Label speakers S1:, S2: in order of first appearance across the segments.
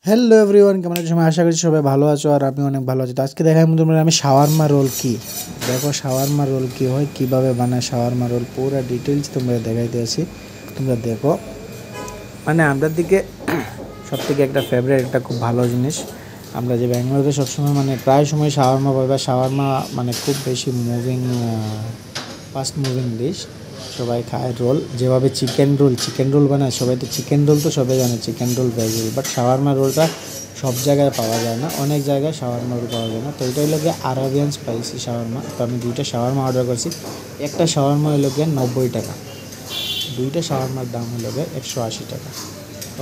S1: Hello everyone, কেমন আছো? আশা করছি সবাই ভালো আছো আর আমি অনেক ভালো আছি। তো আজকে দেখাই তোমরা আমি শাওয়ারমা রোল কি দেখো, শাওয়ারমা রোল কি হয়, কিভাবে বানায় শাওয়ারমা রোল, পুরো ডিটেলস তোমরা দেখাইতে আছি। তোমরা দেখো, মানে আমাদের দিকে সব থেকে একটা ফেভারিট, একটা খুব ভালো জিনিস, আমরা যে ব্যাঙ্গালোরে সবসময় মানে প্রায় সময় শাওয়ারমা পাই, বা শাওয়ারমা মানে খুব বেশি মুভিং, ফাস্ট মুভিং ডিশ। সবাই খায় রোল, যেভাবে চিকেন রোল বানায় সবাই, তো চিকেন রোল তো সবাই জানে, chicken roll veg role, but shawarma রোলটা সব জায়গায় পাওয়া যায় না, অনেক জায়গায় শাওয়ারমা রোল পাওয়া যায় না। তো এটা হলো গিয়ে আরাবিয়ান স্পাইসি শাওয়ারমা। তো আমি দুইটা শাওয়ারমা অর্ডার করছি। একটা শাওয়ারমা হলো গিয়ে 90 টাকা, দুইটা শাওয়ারমার দাম হলো গিয়ে 180 টাকা।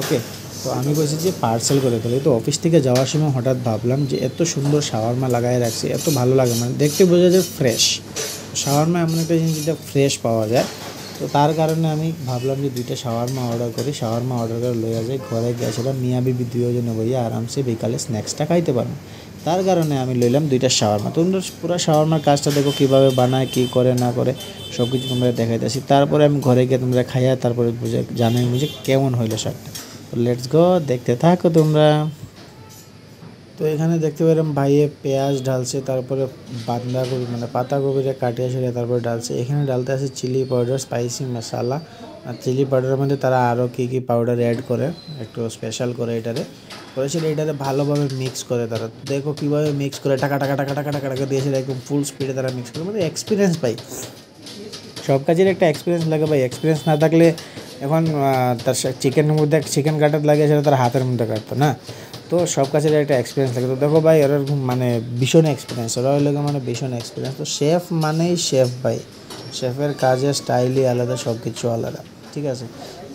S1: ওকে, তো আমি বলছি যে পার্সেল করে ফেলি। তো অফিস থেকে যাওয়ার সময় হঠাৎ ভাবলাম যে এত সুন্দর শাওয়ারমা লাগাই রাখছি, এত ভালো লাগে, মানে দেখতে বোঝা যায় ফ্রেশ। শাওয়ারমা এমন একটা জিনিস যেটা ফ্রেশ পাওয়া যায়। তো তার কারণে আমি ভাবলাম যে দুইটা শাওয়ারমা অর্ডার করি। শাওয়ারমা অর্ডার করে লইয়া যাই ঘরে, গিয়েছিলাম মিয়া বিবি দুজনে বইয়া আরামসে বিকালে স্ন্যাক্সটা খাইতে পারবো। তার কারণে আমি লইলাম দুইটা শাওয়ারমা। তোমরা পুরো শাওয়ারমার কাজটা দেখো, কীভাবে বানায়, কী করে না করে সব কিছু তোমরা দেখাইতেছি। তারপরে আমি ঘরে গিয়ে তোমরা খাইয়া তারপরে বুঝে জানাই বুঝে কেমন হইলো শাকটা। তো লেটস গো, দেখতে থাকো তোমরা। তো এখানে দেখতে পেলাম ভাইয়ে পেঁয়াজ ঢালছে, তারপরে বাঁধাকপি মানে পাতাকপিটা কাটিয়ে ছেড়ে তারপরে ঢালছে। এখানে ডালতে আছে চিলি পাউডার, স্পাইসি মশলা। আর চিলি পাউডারের মধ্যে তারা আরও কী কী পাউডার অ্যাড করে, একটু স্পেশাল করে এটারে করেছিল। এটাতে ভালোভাবে মিক্স করে তারা, দেখো কীভাবে মিক্স করে টাকা টাকা টাকা টাকা টাকা টাকা দিয়েছিল, একদম ফুল স্পিডে তারা মিক্স করে, মানে এক্সপিরিয়েন্স পাই। সব কাজের একটা এক্সপিরিয়েন্স লাগে ভাই, এক্সপিরিয়েন্স না থাকলে এখন তার চিকেনের মধ্যে চিকেন কাটার লাগে, সেটা তার হাতের মধ্যে কাটতো না। তো সব কাজের একটা এক্সপিরিয়েন্স লাগে। তো দেখো ভাই, ওরা মানে ভীষণ এক্সপিরিয়েন্স, ওরা হইলে মানে ভীষণ এক্সপিরিয়েন্স। তো শেফ মানেই শেফ ভাই, শেফের কাজের স্টাইলই আলাদা, সব কিছু আলাদা, ঠিক আছে।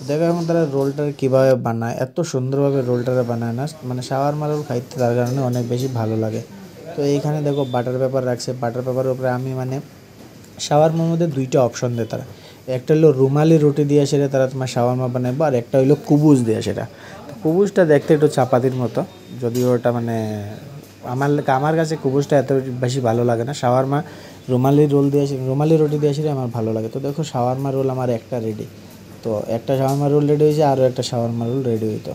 S1: দেখো এখন তারা রোলটার কীভাবে বানায়, এত সুন্দরভাবে রোলটারে বানায় না, মানে শাওয়ারমা রোল খাইতে তার কারণে অনেক বেশি ভালো লাগে। তো এইখানে দেখো বাটার পেপার রাখছে, বাটার পেপারের উপরে আমি মানে শাওয়ারমার মধ্যে দুইটা অপশন দেয় তারা, একটা হলো রুমালি রুটি দিয়ে সেটা তারা তোমার শাওয়ারমা বানাবে, আর একটা হলো কুবুজ দিয়ে সেটা। তো কুবুজটা দেখতে একটু চাপাতির মতো, যদিও ওটা মানে আমার কাছে কুবুজটা এত বেশি ভালো লাগে না। শাওয়ারমা রুমালি রোল দিয়ে রুমালি রুটি দিয়ে সেটা আমার ভালো লাগে। তো দেখো শাওয়ারমা রোল আমার একটা রেডি, তো একটা শাওয়ারমা রোল রেডি হয়েছে, আরও একটা শাওয়ারমা রোল রেডি হইতো।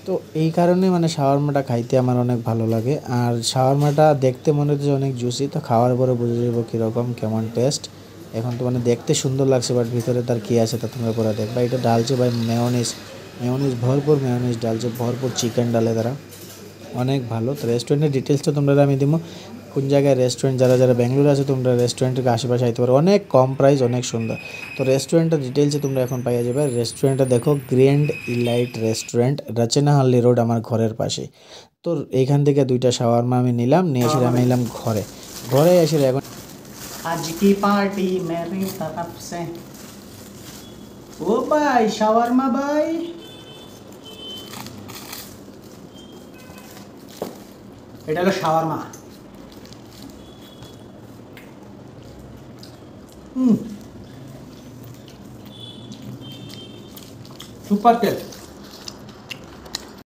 S1: তো এই কারণে মানে শাওয়ারমাটা খাইতে আমার অনেক ভালো লাগে। আর শাওয়ারমাটা দেখতে মনে হচ্ছে অনেক জুসি, তো খাওয়ার পরে বুঝে যাবো কীরকম কেমন টেস্ট। এখন তো মানে দেখতে সুন্দর লাগছে, বাট ভিতরে তার কী আছে তা তোমরা পরে দেখবা। এটা ডালছে ভাই মেয়োনিজ, ভরপুর মেয়োনিজ ডালছে, ভরপুর চিকেন ডালে তারা, অনেক ভালো। তো রেস্টুরেন্টের ডিটেলসটা তোমরা আমি দিব, কোন জায়গায় রেস্টুরেন্ট, যারা যারা ব্যাঙ্গালোরে আছে তোমরা রেস্টুরেন্টের আশেপাশে আইতে পারো, অনেক কম প্রাইস, অনেক সুন্দর। তো রেস্টুরেন্টের ডিটেলসে তোমরা এখন পাইয়া যাবে। রেস্টুরেন্টটা দেখো, গ্র্যান্ড ইলাইট রেস্টুরেন্ট, রচনাহাল্লি রোড, আমার ঘরের পাশে। তো এইখান থেকে দুইটা শাওয়ারমা আমি নিলাম, নিয়ে এসে আমি নিলাম ঘরে। ঘরে এসে এখন আজ কি পার্টি মেরি তরফ সে। ও ভাই শাওয়ারমা ভাই, এটা হলো শাওয়ারমা। Super test.